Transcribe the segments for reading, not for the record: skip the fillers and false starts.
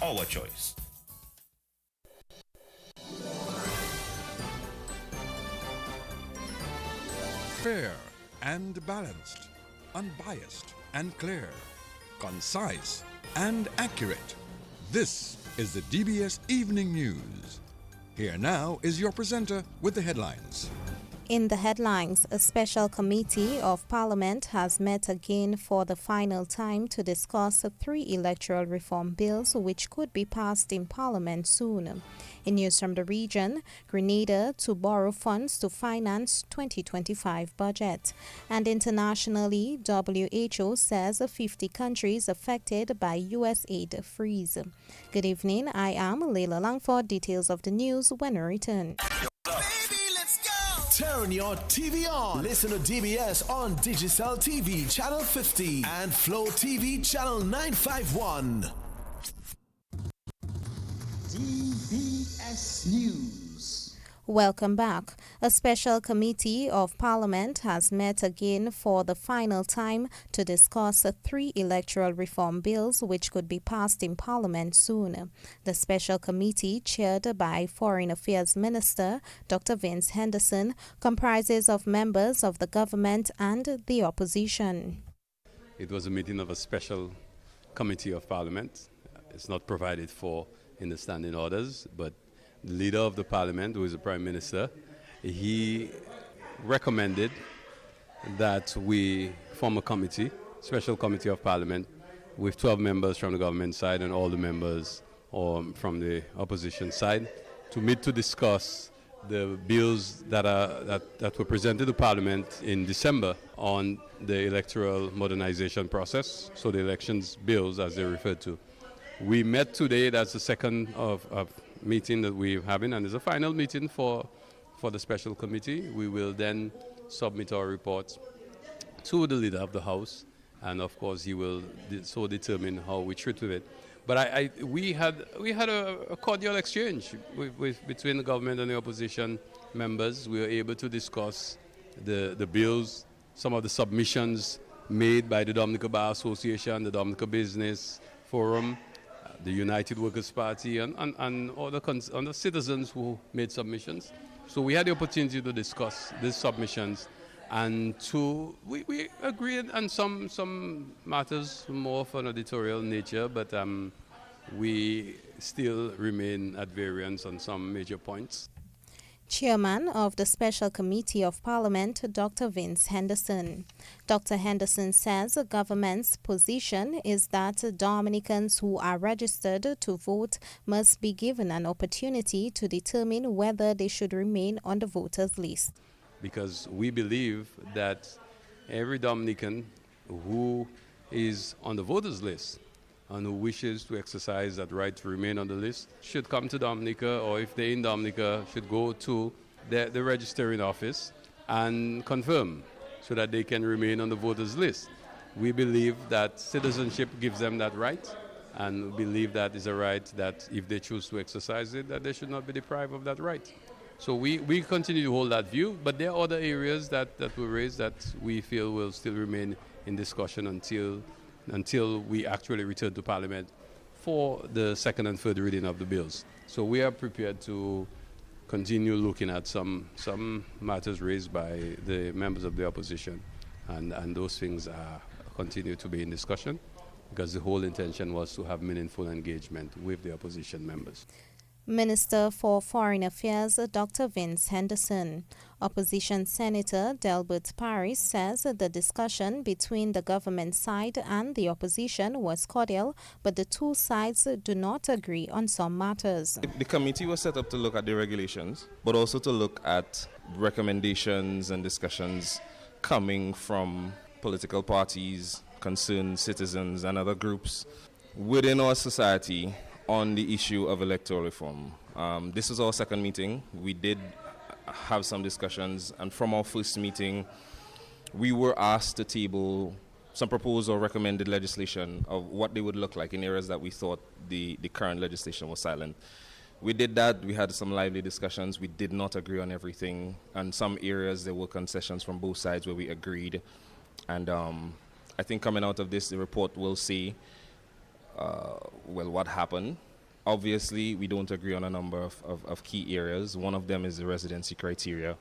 our choice. Fair and balanced, unbiased and clear, concise and accurate. This is the DBS Evening News. Here now is your presenter with the headlines. In the headlines, a special committee of Parliament has met again for the final time to discuss 3 electoral reform bills which could be passed in Parliament soon. In news from the region, Grenada to borrow funds to finance 2025 budget. And internationally, WHO says 50 countries affected by US aid freeze. Good evening, I am Leila Langford. Details of the news when I return. Turn your TV on. Listen to DBS on Digicel TV Channel 50 and Flow TV Channel 951. DBS News. Welcome back. A special committee of Parliament has met again for the final time to discuss 3 electoral reform bills which could be passed in Parliament soon. The special committee, chaired by Foreign Affairs Minister Dr. Vince Henderson, comprises of members of the government and the opposition. It was a meeting of a special committee of Parliament. It's not provided for in the standing orders, but the leader of the Parliament, who is the Prime Minister, he recommended that we form a committee, special committee of Parliament, with 12 members from the government side and all the members from the opposition side, to meet to discuss the bills that were presented to Parliament in December on the electoral modernization process, so the elections bills as they're referred to. We met today, that's the second of meeting that we're having, and it's a final meeting for the special committee. We will then submit our report to the leader of the House, and of course he will so determine how we treat with it. But we had a cordial exchange between the government and the opposition members. We were able to discuss the bills, some of the submissions made by the Dominica Bar Association, the Dominica Business Forum, the United Workers' Party, and other citizens who made submissions. So we had the opportunity to discuss these submissions, and we agreed on some matters more of an editorial nature, but we still remain at variance on some major points. Chairman of the Special Committee of Parliament, Dr. Vince Henderson. Dr. Henderson says the government's position is that Dominicans who are registered to vote must be given an opportunity to determine whether they should remain on the voters list. Because we believe that every Dominican who is on the voters list and who wishes to exercise that right to remain on the list should come to Dominica, or if they're in Dominica, should go to the registering office and confirm so that they can remain on the voters list. We believe that citizenship gives them that right, and we believe that is a right that if they choose to exercise it, that they should not be deprived of that right. So we continue to hold that view, but there are other areas that were raised that we feel will still remain in discussion until we actually return to Parliament for the second and third reading of the bills. So we are prepared to continue looking at some matters raised by the members of the opposition, and those things continue to be in discussion, because the whole intention was to have meaningful engagement with the opposition members. Minister for Foreign Affairs, Dr. Vince Henderson. Opposition Senator Delbert Paris says the discussion between the government side and the opposition was cordial, but the two sides do not agree on some matters. The committee was set up to look at the regulations, but also to look at recommendations and discussions coming from political parties, concerned citizens, and other groups within our society on the issue of electoral reform. This is our second meeting. We did have some discussions, and from our first meeting, we were asked to table some proposed or recommended legislation of what they would look like in areas that we thought the current legislation was silent. We did that. We had some lively discussions. We did not agree on everything. And some areas there were concessions from both sides where we agreed. And I think coming out of this, the report will see what happened. Obviously, we don't agree on a number of key areas. One of them is the residency criteria.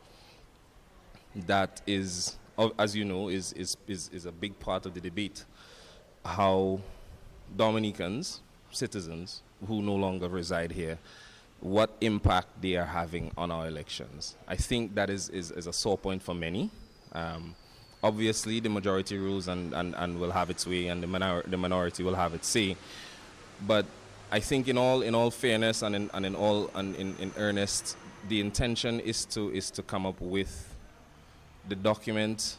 That is, as you know, is a big part of the debate. How Dominicans, citizens who no longer reside here, what impact they are having on our elections. I think that is a sore point for many. Obviously, the majority rules and will have its way, and the minority will have its say. But I think in all fairness and in earnest, the intention is to come up with the document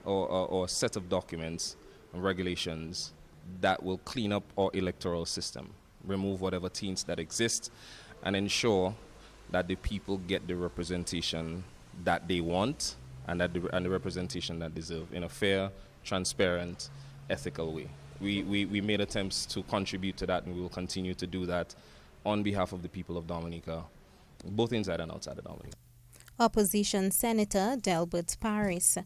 or set of documents and regulations that will clean up our electoral system, remove whatever taints that exist, and ensure that the people get the representation that they want and the representation that deserve in a fair, transparent, ethical way. We made attempts to contribute to that, and we will continue to do that on behalf of the people of Dominica, both inside and outside of Dominica. Opposition Senator Delbert Paris.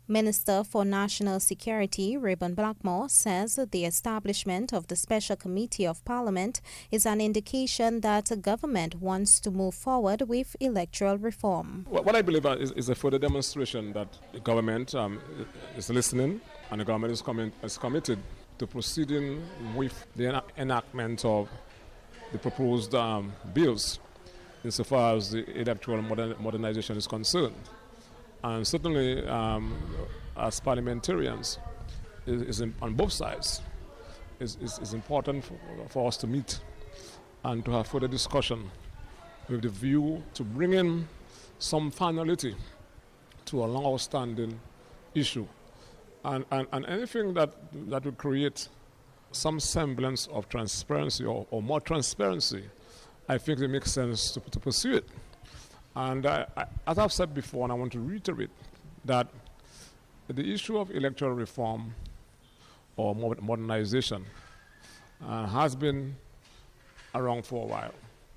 Minister for National Security Rayburn Blackmore says the establishment of the Special Committee of Parliament is an indication that the government wants to move forward with electoral reform. What I believe is a further demonstration that the government is listening, and the government is committed to proceeding with the enactment of the proposed bills insofar as the electoral modernization is concerned. And certainly, as parliamentarians, on both sides, is important for us to meet and to have further discussion with the view to bring in some finality to a long-standing issue. And anything that would create some semblance of transparency or more transparency, I think it makes sense to pursue it. And as I've said before, and I want to reiterate, that the issue of electoral reform or modernization has been around for a while.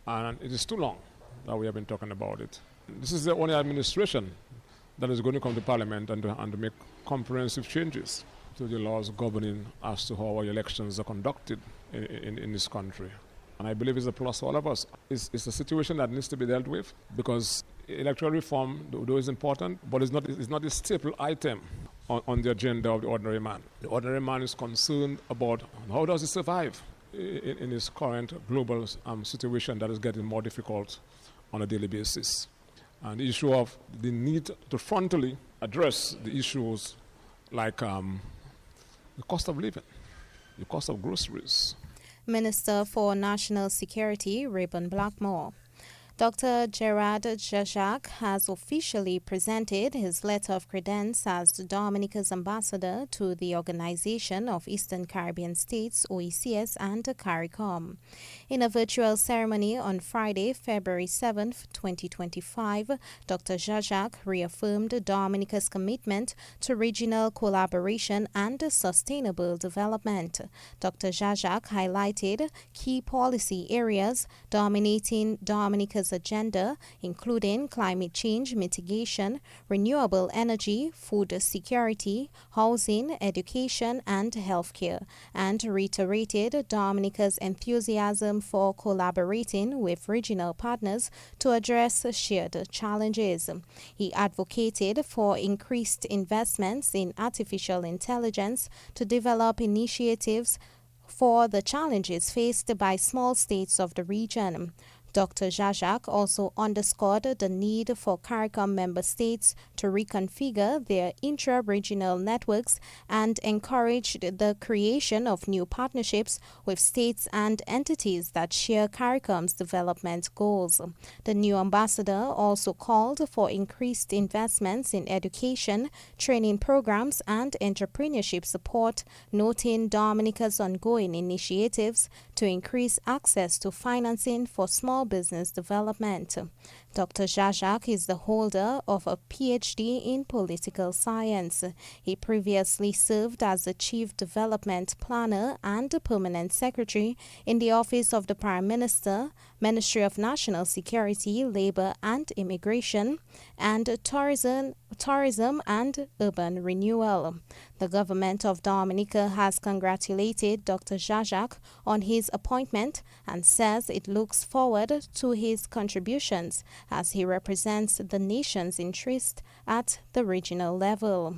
And it is too long that we have been talking about it. This is the only administration that is going to come to Parliament and to make comprehensive changes to the laws governing as to how our elections are conducted in this country. And I believe it's a plus for all of us. It's a situation that needs to be dealt with, because electoral reform, though is important, but it's not a staple item on the agenda of the ordinary man. The ordinary man is concerned about how does he survive in this current global situation that is getting more difficult on a daily basis. And the issue of the need to frontally address the issues like the cost of living, the cost of groceries. Minister for National Security Rayburn Blackmore. Dr. Gerard Jajak has officially presented his letter of credence as Dominica's ambassador to the Organization of Eastern Caribbean States, OECS, and CARICOM. In a virtual ceremony on Friday, February 7, 2025, Dr. Jajak reaffirmed Dominica's commitment to regional collaboration and sustainable development. Dr. Jajak highlighted key policy areas dominating Dominica's agenda, including climate change mitigation, renewable energy, food security, housing, education, and healthcare, and reiterated Dominica's enthusiasm for collaborating with regional partners to address shared challenges. He advocated for increased investments in artificial intelligence to develop initiatives for the challenges faced by small states of the region. Dr. Jajak also underscored the need for CARICOM member states to reconfigure their intra-regional networks and encouraged the creation of new partnerships with states and entities that share CARICOM's development goals. The new ambassador also called for increased investments in education, training programs, and entrepreneurship support, noting Dominica's ongoing initiatives to increase access to financing for small business development. Dr. Jajak is the holder of a PhD in political science. He previously served as the Chief Development Planner and Permanent Secretary in the Office of the Prime Minister, Ministry of National Security, Labour and Immigration, and Tourism and Urban Renewal. The government of Dominica has congratulated Dr. Jajak on his appointment and says it looks forward to his contributions as he represents the nation's interest at the regional level.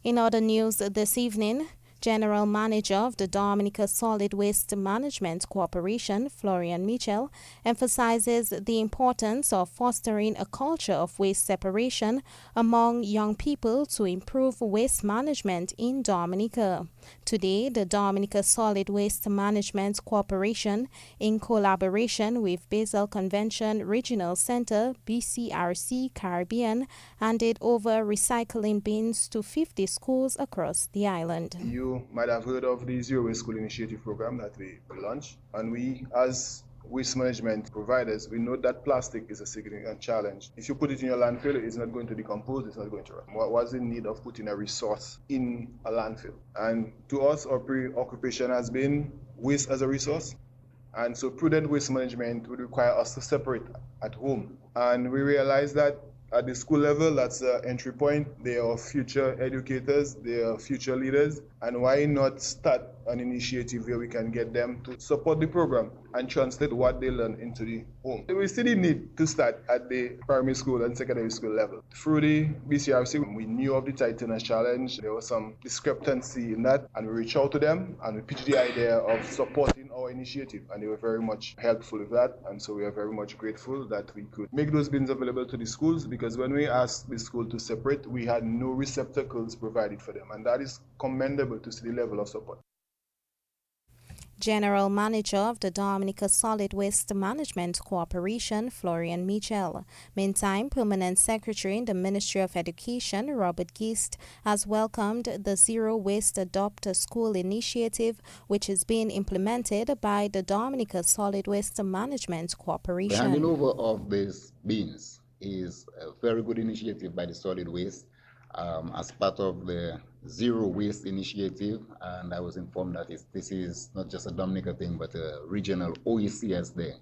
In other news this evening, General Manager of the Dominica Solid Waste Management Corporation, Florian Mitchell, emphasizes the importance of fostering a culture of waste separation among young people to improve waste management in Dominica. Today, the Dominica Solid Waste Management Corporation, in collaboration with Basel Convention Regional Center, BCRC Caribbean, handed over recycling bins to 50 schools across the island. You might have heard of the Zero Waste School Initiative program that we launched, and we as waste management providers, we know that plastic is a significant challenge. If you put it in your landfill, it's not going to decompose, it's not going to rot. What's the need of putting a resource in a landfill? And to us, our preoccupation has been waste as a resource. And so prudent waste management would require us to separate at home. And we realize that at the school level, that's the entry point. They are future educators, they are future leaders, and why not start an initiative where we can get them to support the program and translate what they learn into the home. We still need to start at the primary school and secondary school level. Through the BCRC, we knew of the Titanus challenge. There was some discrepancy in that, and we reached out to them and we pitched the idea of supporting our initiative, and they were very much helpful with that. And so we are very much grateful that we could make those bins available to the schools, because when we asked the school to separate, we had no receptacles provided for them, and that is commendable to see the level of support. General Manager of the Dominica Solid Waste Management Corporation, Florian Mitchell. Meantime, Permanent Secretary in the Ministry of Education, Robert Geist, has welcomed the Zero Waste Adopt a School initiative, which is being implemented by the Dominica Solid Waste Management Corporation. The handing over of these bins is a very good initiative by the Solid Waste as part of the Zero Waste Initiative, and I was informed that this is not just a Dominica thing but a regional OECS thing,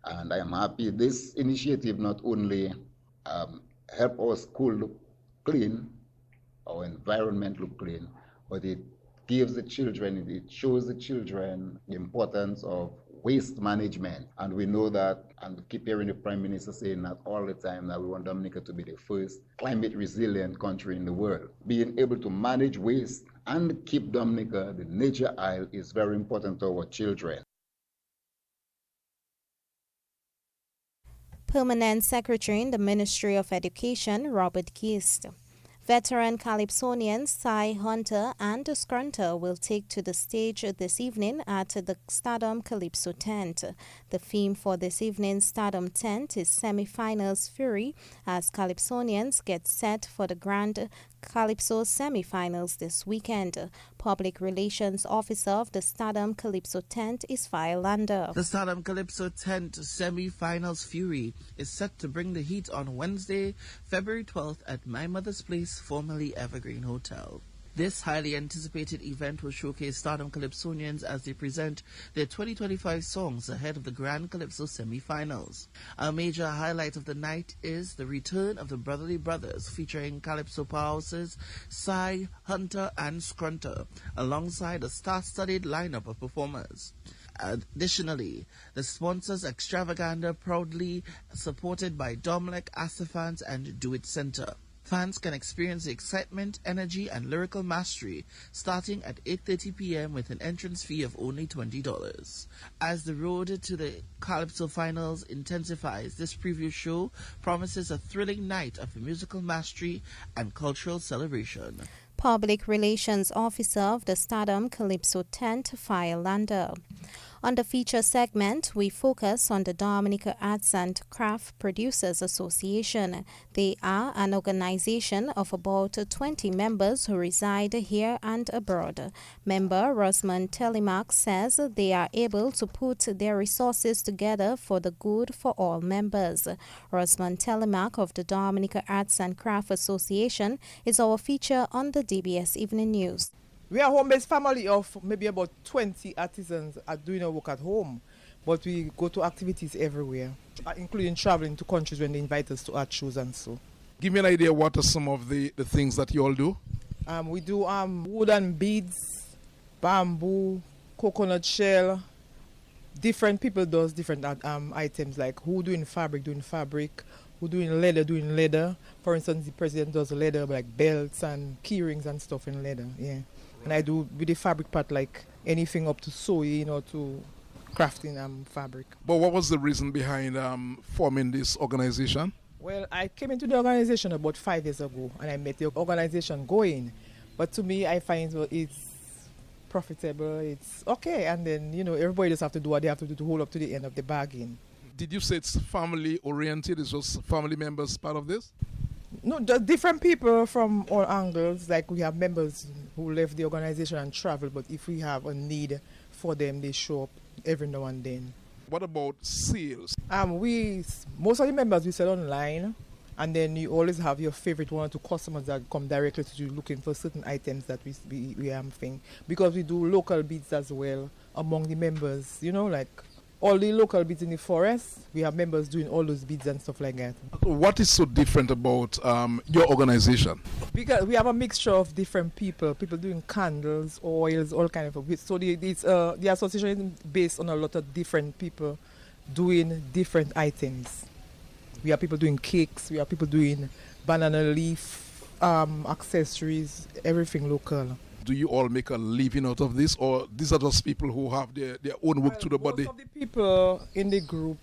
and I am happy. This initiative not only help our school look clean, our environment look clean, but it gives the children, it shows the children the importance of waste management. And we know that, and we keep hearing the Prime Minister saying that all the time, that we want Dominica to be the first climate resilient country in the world. Being able to manage waste and keep Dominica, the nature isle, is very important to our children. Permanent Secretary in the Ministry of Education, Robert Geist. Veteran Calypsonians Cy Hunter and Scrunter will take to the stage this evening at the Stardom Calypso tent. The theme for this evening's Stardom tent is Semi-Finals Fury, as Calypsonians get set for the Grand Calypso semi-finals this weekend. Public Relations Officer of the Stardom Calypso tent is Firelander. The Stardom Calypso tent semi-finals Fury is set to bring the heat on Wednesday, February 12th at My Mother's Place, formerly Evergreen Hotel. This highly anticipated event will showcase Stardom Calypsonians as they present their 2025 songs ahead of the Grand Calypso semi-finals. A major highlight of the night is the return of the Brotherly Brothers, featuring Calypso powerhouses Cy, Hunter, and Scrunter, alongside a star-studded lineup of performers. Additionally, the sponsors Extravaganza, proudly supported by Domlek, Asafans, and Do It Center. Fans can experience the excitement, energy, and lyrical mastery starting at 8:30 p.m. with an entrance fee of only $20. As the road to the Calypso finals intensifies, this preview show promises a thrilling night of musical mastery and cultural celebration. Public Relations Officer of the Stardom Calypso tent, Firelander. On the feature segment, we focus on the Dominica Arts and Craft Producers Association. They are an organization of about 20 members who reside here and abroad. Member Rosamond Telemark says they are able to put their resources together for the good for all members. Rosamond Telemark of the Dominica Arts and Craft Association is our feature on the DBS Evening News. We are a home-based family of maybe about 20 artisans are doing our work at home, but we go to activities everywhere, including traveling to countries when they invite us to art shows and so. Give me an idea, what are some of the things that you all do? We do wooden beads, bamboo, coconut shell. Different people does different items, like who doing fabric, who doing leather. For instance, the president does leather, like belts and key rings and stuff in leather, yeah. And I do with the fabric part, like anything up to sewing or to crafting fabric. But what was the reason behind forming this organization? Well, I came into the organization about 5 years ago, and I met the organization going. But to me, I find it's profitable, it's okay, and then, everybody just have to do what they have to do to hold up to the end of the bargain. Did you say it's family oriented? Is just family members part of this? No, just different people from all angles. Like we have members who left the organization and travel, but if we have a need for them, they show up every now and then. What about sales? Most of the members we sell online, and then you always have your favorite 1 or 2 customers that come directly to you looking for certain items that we think. Because we do local beads as well among the members, like all the local beads in the forest, we have members doing all those beads and stuff like that. What is so different about your organization? Because we have a mixture of different people doing candles, oils, all kind of. So the association is based on a lot of different people doing different items. We have people doing cakes, we have people doing banana leaf, accessories, everything local. Do you all make a living out of this, or these are just people who have their own work to the body? Most of the people in the group,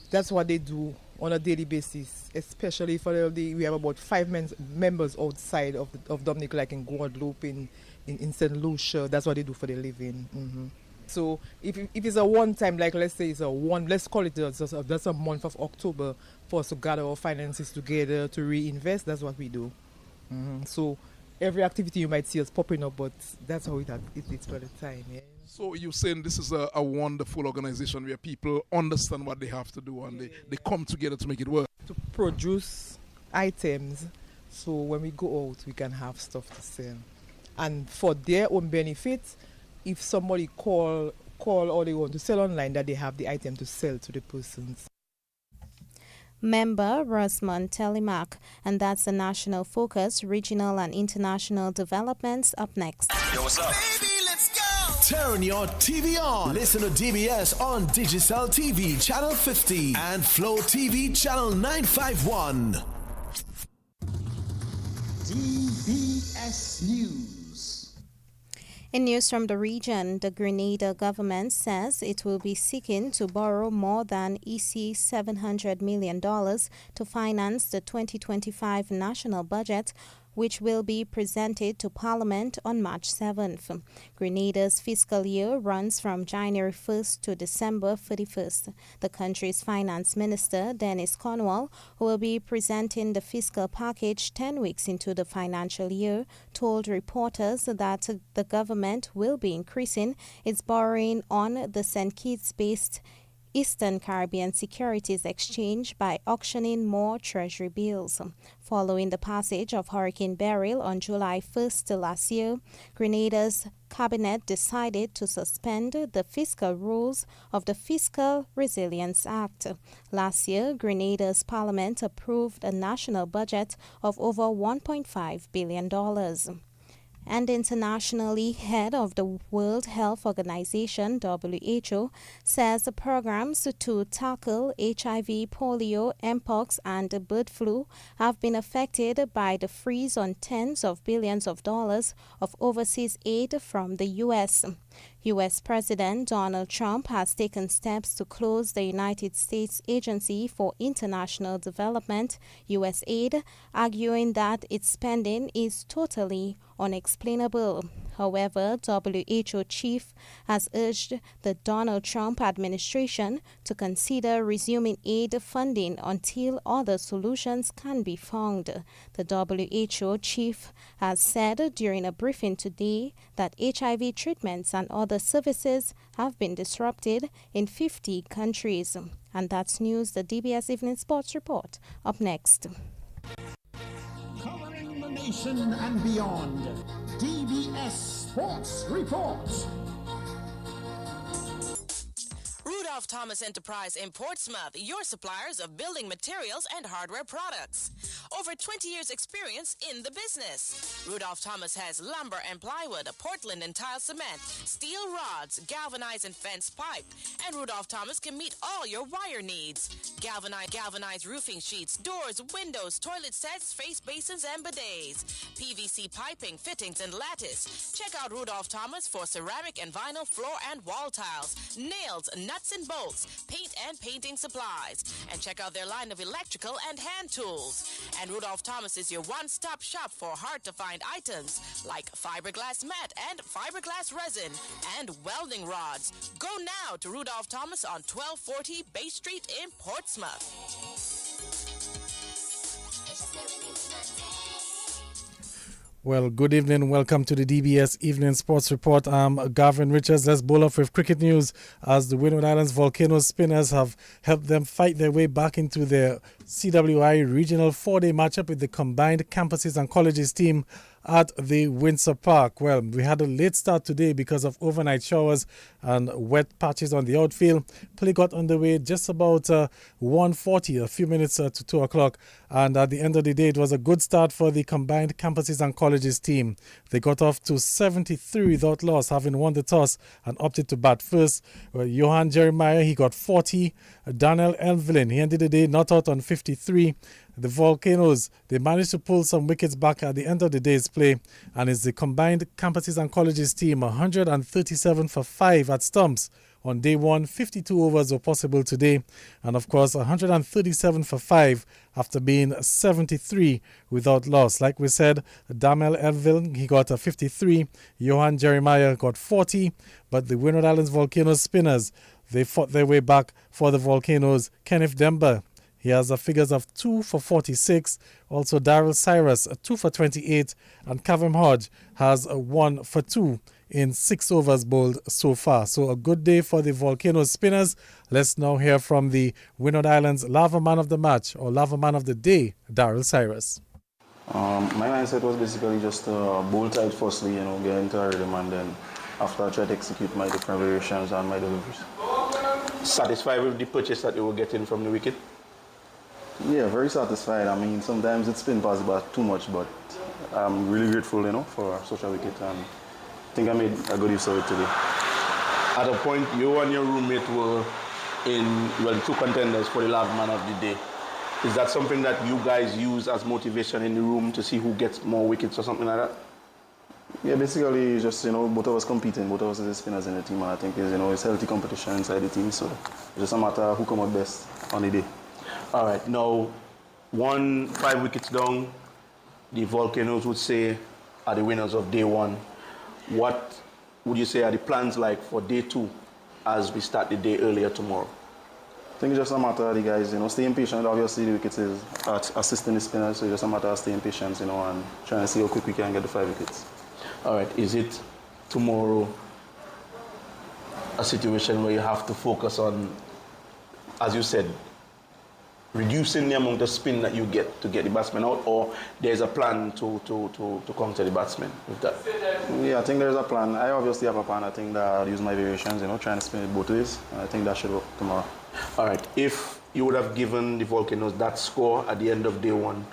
that's what they do on a daily basis, especially for we have about 5 members outside of Dominic, like in Guadeloupe, in St. Lucia. That's what they do for their living. Mm-hmm. So if it's a one time, like let's say let's call it that's a month of October for us to gather our finances together to reinvest, that's what we do. Mm-hmm. So every activity you might see us popping up, but that's how it is for the time. Yeah. So you're saying this is a wonderful organization where people understand what they have to do and they come together to make it work. To produce items, so when we go out, we can have stuff to sell. And for their own benefit, if somebody call or they want to sell online, that they have the item to sell to the persons. Member Rosamond Telemark, and that's the national focus, regional and international developments up next. Yo, what's up? Baby, let's go! Turn your TV on. Listen to DBS on Digicel TV channel 50 and Flow TV channel 951. DBS News. In news from the region, the Grenada government says it will be seeking to borrow more than EC $700 million to finance the 2025 national budget, which will be presented to Parliament on March 7th. Grenada's fiscal year runs from January 1st to December 31st. The country's finance minister, Dennis Cornwall, who will be presenting the fiscal package 10 weeks into the financial year, told reporters that the government will be increasing its borrowing on the St. Kitts-based Eastern Caribbean Securities Exchange by auctioning more treasury bills. Following the passage of Hurricane Beryl on July 1st last year, Grenada's cabinet decided to suspend the fiscal rules of the Fiscal Resilience Act. Last year, Grenada's parliament approved a national budget of over $1.5 billion. And internationally, head of the World Health Organization, WHO, says the programs to tackle HIV, polio, mpox, and bird flu have been affected by the freeze on tens of billions of dollars of overseas aid from the U.S. U.S. President Donald Trump has taken steps to close the United States Agency for International Development, USAID, arguing that its spending is totally unexplainable. However, WHO chief has urged the Donald Trump administration to consider resuming aid funding until other solutions can be found. The WHO chief has said during a briefing today that HIV treatments and other services have been disrupted in 50 countries. And that's news, the DBS Evening Sports Report. Up next. Covering the nation and beyond, DBS Sports Report. Rudolph. Rudolph Thomas Enterprise in Portsmouth, your suppliers of building materials and hardware products. Over 20 years experience in the business. Rudolph Thomas has lumber and plywood, Portland and tile cement, steel rods, galvanized and fence pipe. And Rudolph Thomas can meet all your wire needs. Galvanized roofing sheets, doors, windows, toilet sets, face basins and bidets. PVC piping, fittings and lattice. Check out Rudolph Thomas for ceramic and vinyl floor and wall tiles, nails, nuts and bolts, paint and painting supplies. And check out their line of electrical and hand tools. And Rudolph Thomas is your one-stop shop for hard-to-find items like fiberglass mat and fiberglass resin and welding rods. Go now to Rudolph Thomas on 1240 Bay Street in Portsmouth. Well, good evening. Welcome to the DBS Evening Sports Report. I'm Gavin Richards. Let's bowl off with cricket news as the Windward Islands Volcano Spinners have helped them fight their way back into their CWI Regional 4-day matchup with the combined campuses and colleges team at the Windsor Park. Well, we had a late start today because of overnight showers and wet patches on the outfield. Play got underway just about 1:40, a few minutes to 2 o'clock. And at the end of the day, it was a good start for the combined campuses and colleges team. They got off to 73 without loss, having won the toss and opted to bat first. Johan Jeremiah, he got 40. Daniel Elvelin, he ended the day not out on 53. The Volcanoes, they managed to pull some wickets back at the end of the day's play, and it's the combined campuses and colleges team 137 for 5 at stumps on day one. 52 overs were possible today, and of course 137 for 5 after being 73 without loss. Like we said, Damel Elville, he got a 53. Johan Jeremiah got 40, but the Windward Islands Volcanoes spinners, they fought their way back for the Volcanoes. Kenneth Demba, he has figures of 2 for 46. Also, Daryl Cyrus, 2 for 28. And Kavem Hodge has 1 for 2 in 6 overs bowled so far. So a good day for the Volcano spinners. Let's now hear from the Windward Islands Lava Man of the Match, or Lava Man of the Day, Daryl Cyrus. My mindset was basically just bowl tight firstly, get into a rhythm, and then after I try to execute my different variations and my deliveries. Satisfied with the purchase that you were getting from the wicket? Yeah, very satisfied. I mean, sometimes it's been possible too much, but I'm really grateful, for such a wicket, and I think I made a good use of it today. At a point, you and your roommate were the 2 contenders for the Lava Man of the Day. Is that something that you guys use as motivation in the room to see who gets more wickets or something like that? Yeah, basically just, both of us competing, both of us as the spinners in the team, and I think it's healthy competition inside the team, so it's just a matter of who come out best on the day. All right, now 5 wickets down, the Volcanoes would say are the winners of day 1. What would you say are the plans like for day 2 as we start the day earlier tomorrow? I think it's just a matter of the guys, staying patient. Obviously, the wickets is assisting the spinners, so it's just a matter of staying patient, and trying to see how quick we can get the 5 wickets. All right, is it tomorrow a situation where you have to focus on, as you said, reducing the amount of spin that you get to get the batsman out, or there's a plan to counter the batsman with that? Yeah, I think there's a plan. I obviously have a plan. I think that I'll use my variations, trying to spin it both ways. And I think that should work tomorrow. All right, if you would have given the Volcanoes that score at the end of day 1,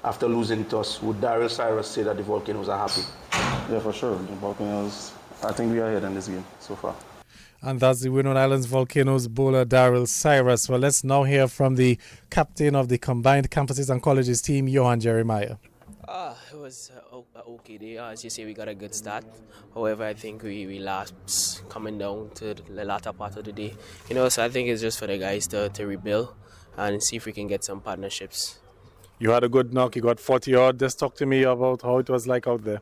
after losing toss, would Daryl Cyrus say that the Volcanoes are happy? Yeah, for sure. The Volcanoes, I think we are ahead in this game so far. And that's the Windward Islands Volcanoes bowler Daryl Cyrus. Well, let's now hear from the captain of the combined campuses and colleges team, Johan Jeremiah. It was an okay day. As you say, we got a good start. However, I think we lapsed coming down to the latter part of the day. So I think it's just for the guys to rebuild and see if we can get some partnerships. You had a good knock. You got 40 odd. Just talk to me about how it was like out there.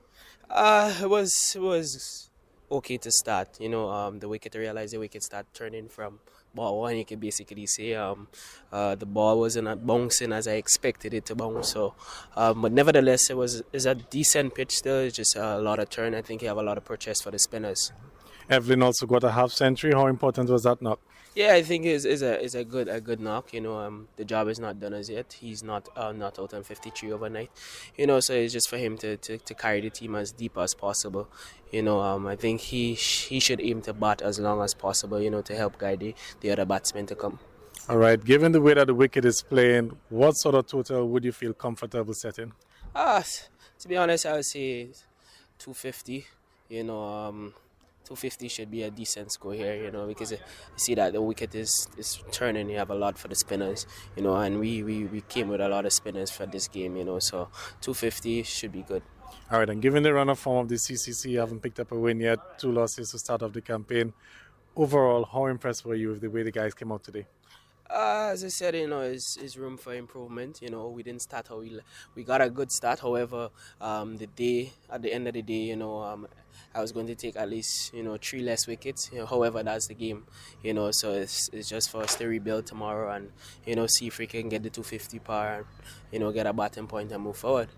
It was okay to start. The wicket start turning from ball 1. You could basically say the ball wasn't bouncing as I expected it to bounce. So, but nevertheless, it's a decent pitch still. It's just a lot of turn. I think you have a lot of purchase for the spinners. Evelyn also got a half century. How important was that knock? Yeah, I think is a good knock. The job is not done as yet. He's not out on 53 overnight. So it's just for him to carry the team as deep as possible. I think he should aim to bat as long as possible. To help guide the other batsmen to come. All right. Given the way that the wicket is playing, what sort of total would you feel comfortable setting? To be honest, I would say 250. 250 should be a decent score here, because you see that the wicket is turning. You have a lot for the spinners, and we came with a lot of spinners for this game, so 250 should be good. All right, and given the run of form of the CCC, you haven't picked up a win yet, 2 losses to start off the campaign. Overall, how impressed were you with the way the guys came out today? As I said, is room for improvement. We didn't start how we got a good start. However, at the end of the day, I was going to take at least 3 less wickets. However, that's the game. So it's just for us to rebuild tomorrow and see if we can get the 250 par and get a batting point and move forward.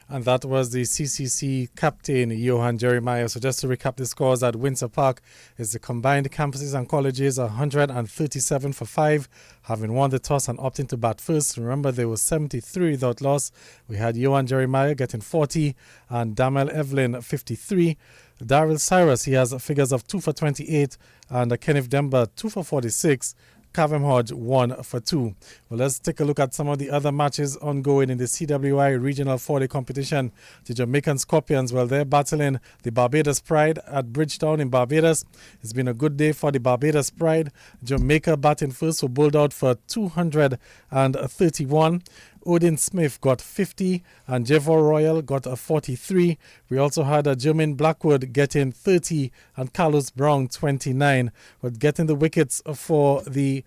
And that was the CCC captain, Johan Jeremiah. So just to recap the scores at Windsor Park, is the combined campuses and colleges 137 for 5, having won the toss and opting to bat first. Remember, there was 73 without loss. We had Johan Jeremiah getting 40 and Damel Evelyn 53. Daryl Cyrus, he has figures of 2 for 28, and Kenneth Demba 2 for 46. Kavem Hodge 1 for 2. Well, let's take a look at some of the other matches ongoing in the CWI Regional 40 competition. The Jamaican Scorpions, well, they're battling the Barbados Pride at Bridgetown in Barbados. It's been a good day for the Barbados Pride. Jamaica batting first, were bowled out for 231. Odin Smith got 50 and Jevor Royal got a 43. We also had a Jermaine Blackwood getting 30 and Carlos Brown 29. But getting the wickets for the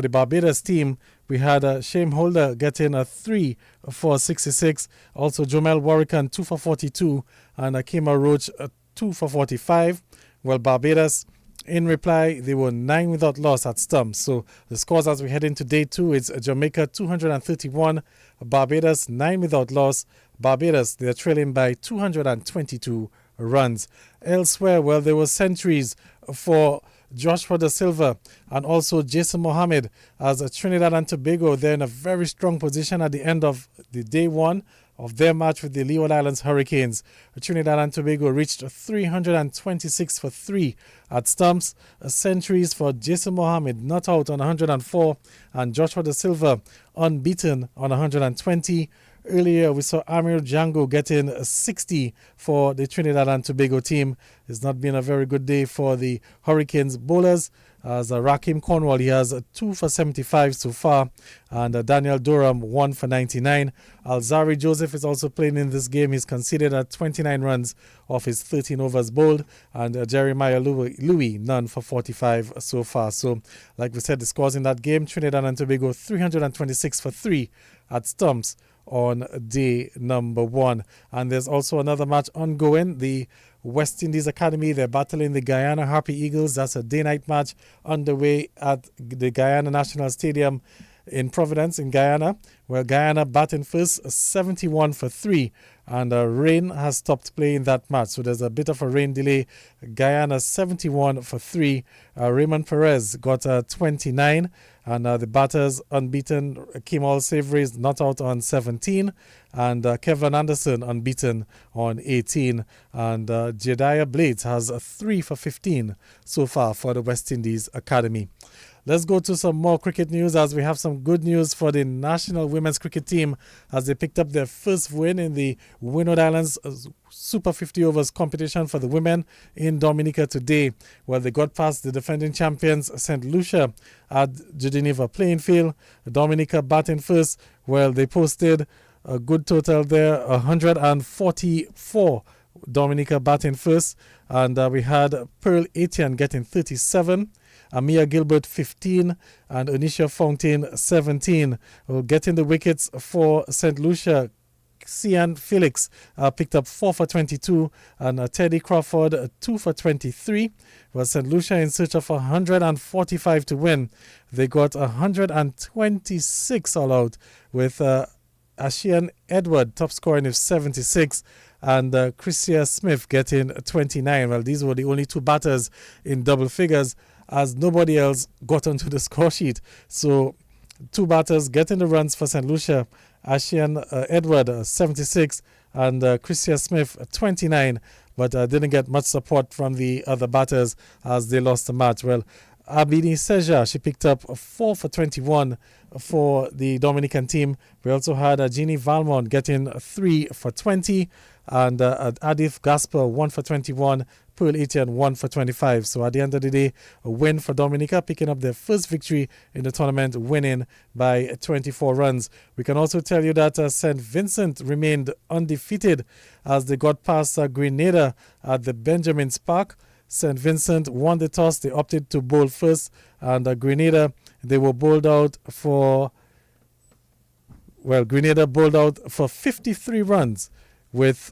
Barbados team, we had Shane Holder getting a 3 for 66. Also Jomel Warrican 2 for 42 and Akima Roach 2 for 45. Well, Barbados, in reply, they were 9 without loss at stumps. So the scores as we head into day 2, it's Jamaica 231, Barbados 9 without loss. Barbados, they're trailing by 222 runs. Elsewhere, well, there were centuries for Joshua Da Silva and also Jason Mohammed as Trinidad and Tobago. They're in a very strong position at the end of the day 1 of their match with the Leeward Islands Hurricanes. Trinidad and Tobago reached 326 for 3 at stumps. Centuries for Jason Mohammed, not out on 104, and Joshua Da Silva unbeaten on 120. Earlier, we saw Amir Django getting 60 for the Trinidad and Tobago team. It's not been a very good day for the Hurricanes bowlers. As Rakim Cornwall, he has 2 for 75 so far, and Daniel Durham 1 for 99. Alzari Joseph is also playing in this game. He's conceded at 29 runs off his 13 overs bowled, and Jeremiah Louis none for 45 so far. So, like we said, the scores in that game: Trinidad and Tobago 326 for 3 at stumps on day number 1. And there's also another match ongoing. The West Indies Academy, they're battling the Guyana Harpy Eagles. That's a day-night match underway at the Guyana National Stadium in Providence in Guyana, where Guyana batting first 71 for 3, and rain has stopped playing that match, so there's a bit of a rain delay. Guyana 71 for 3. Raymond Perez got 29, and the batters unbeaten. Kemal Savory is not out on 17, and Kevin Anderson unbeaten on 18, and Jediah Blades has 3 for 15 so far for the West Indies Academy. Let's go to some more cricket news, as we have some good news for the national women's cricket team as they picked up their first win in the Windward Islands Super 50 overs competition for the women in Dominica today. Well, they got past the defending champions St. Lucia at Geneva playing field. Dominica batting first. Well, they posted a good total there, 144. Dominica batting first, and we had Pearl Etienne getting 37. Amia Gilbert 15 and Anisha Fountain 17. Well, getting the wickets for St. Lucia, Cian Felix picked up 4 for 22, and Teddy Crawford 2 for 23. Well, St. Lucia in search of 145 to win. They got 126 all out, with Ashian Edward top scoring with 76 and Christia Smith getting 29. Well, these were the only 2 batters in double figures. as nobody else got onto the score sheet. So 2 batters getting the runs for St. Lucia, Ashian Edward 76 and Christian Smith 29, but didn't get much support from the other batters as they lost the match. Well, Abini Seja, she picked up 4 for 21 for the Dominican team. We also had Jeannie Valmont getting 3 for 20 and Adif Gasper 1 for 21, Pearl Etienne 1 for 25. So at the end of the day, a win for Dominica, picking up their first victory in the tournament, winning by 24 runs. We can also tell you that St. Vincent remained undefeated as they got past Grenada at the Benjamin's Park. St. Vincent won the toss. They opted to bowl first, and Grenada, they were bowled out for, Grenada bowled out for 53 runs with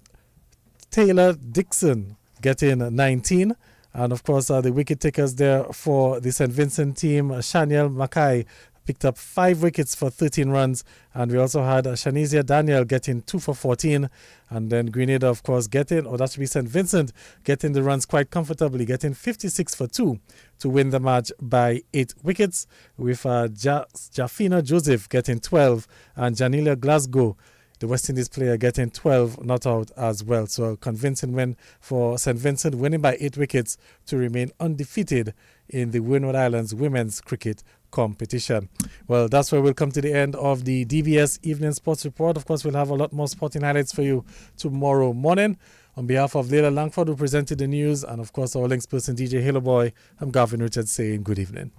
Taylor Dixon getting 19. And of course, the wicket takers there for the St. Vincent team, Shaniel Mackay, picked up 5 wickets for 13 runs. And we also had Shanizia Daniel getting 2 for 14. And then Grenada, of course, that should be St. Vincent, getting the runs quite comfortably, getting 56 for 2 to win the match by 8 wickets, with Jafina Joseph getting 12 and Janilia Glasgow, the West Indies player, getting 12 not out as well. So a convincing win for St. Vincent, winning by 8 wickets to remain undefeated in the Windward Islands Women's Cricket Competition. Well, that's where we'll come to the end of the DBS Evening Sports Report. Of course, we'll have a lot more sporting highlights for you tomorrow morning. On behalf of Leila Langford, who presented the news, and of course our links person DJ Halo Boy, I'm Gavin Richards saying good evening.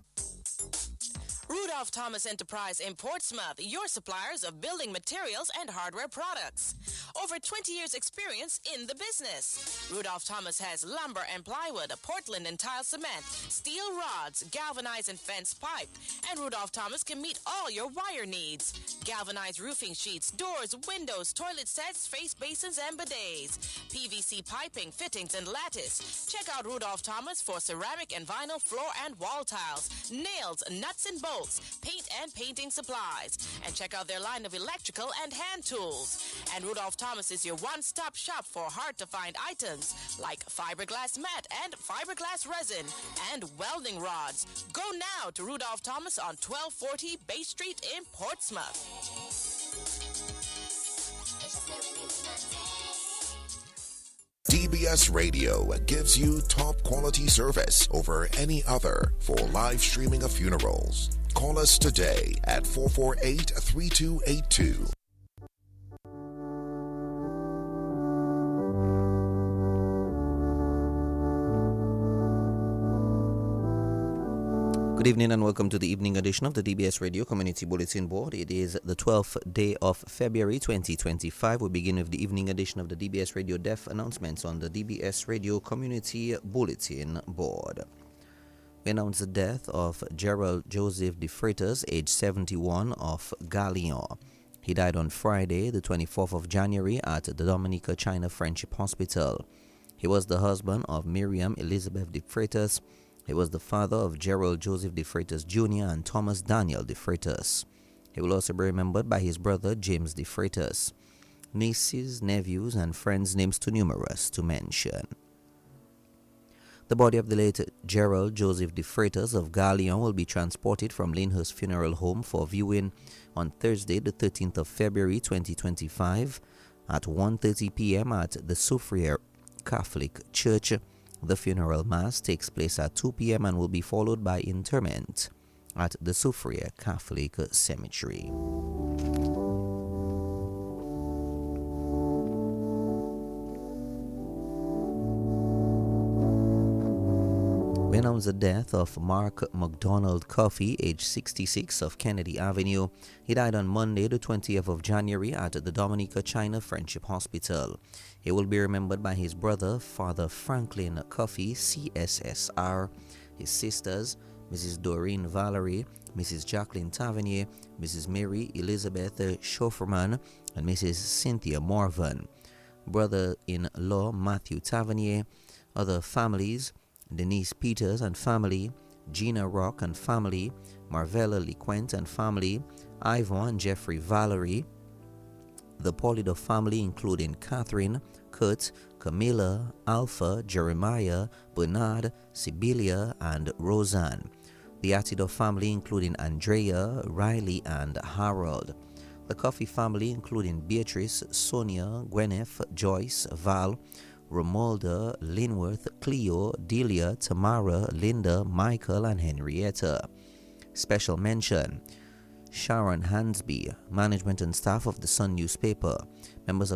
Rudolph Thomas Enterprise in Portsmouth, your suppliers of building materials and hardware products. Over 20 years experience in the business. Rudolph Thomas has lumber and plywood, Portland and tile cement, steel rods, galvanized and fence pipe. And Rudolph Thomas can meet all your wire needs. Galvanized roofing sheets, doors, windows, toilet sets, face basins and bidets. PVC piping, fittings and lattice. Check out Rudolph Thomas for ceramic and vinyl floor and wall tiles, nails, nuts and bolts, paint and painting supplies. And check out their line of electrical and hand tools. And Rudolph Thomas is your one-stop shop for hard-to-find items like fiberglass mat and fiberglass resin and welding rods. Go now to Rudolph Thomas on 1240 Bay Street in Portsmouth. DBS Radio gives you top quality service over any other for live streaming of funerals. Call us today at 448-3282. Good evening and welcome to the evening edition of the DBS Radio Community Bulletin Board. It is the 12th day of February 2025. We begin with the evening edition of the DBS Radio Deaf announcements on the DBS Radio Community Bulletin Board. We announce the death of Gerald Joseph de Freitas, age 71, of Galion. He died on Friday, the 24th of January at the Dominica China Friendship Hospital. He was the husband of Miriam Elizabeth de Freitas. He was the father of Gerald Joseph de Freitas Jr. and Thomas Daniel de Freitas. He will also be remembered by his brother James de Freitas. Nieces, nephews, and friends' names too numerous to mention. The body of the late Gerald Joseph de Freitas of Galion will be transported from Lyndhurst Funeral Home for viewing on Thursday, the 13th of February 2025 at 1:30 p.m. at the Soufriere Catholic Church. The funeral mass takes place at 2 p.m. and will be followed by interment at the Soufriere Catholic Cemetery. We announce the death of Mark McDonald Coffey, age 66, of Kennedy Avenue. He died on Monday, the 20th of January at the Dominica China Friendship Hospital. He will be remembered by his brother, Father Franklin Coffey, CSSR, his sisters, Mrs. Doreen Valerie, Mrs. Jacqueline Tavernier, Mrs. Mary Elizabeth Schofferman, and Mrs. Cynthia Morvan. Brother-in-law Matthew Tavernier. Other families: Denise Peters and family, Gina Rock and family, Marvella Lequent and family, Ivan and Jeffrey Valerie. The Polydor family, including Catherine, Kurt, Camilla, Alpha, Jeremiah, Bernard, Sibylia, and Roseanne. The Attido family, including Andrea, Riley, and Harold. The Coffee family, including Beatrice, Sonia, Gwyneth, Joyce, Val, Romualda, Linworth, Cleo, Delia, Tamara, Linda, Michael, and Henrietta. Special mention: Sharon Hansby, management and staff of the Sun newspaper, members of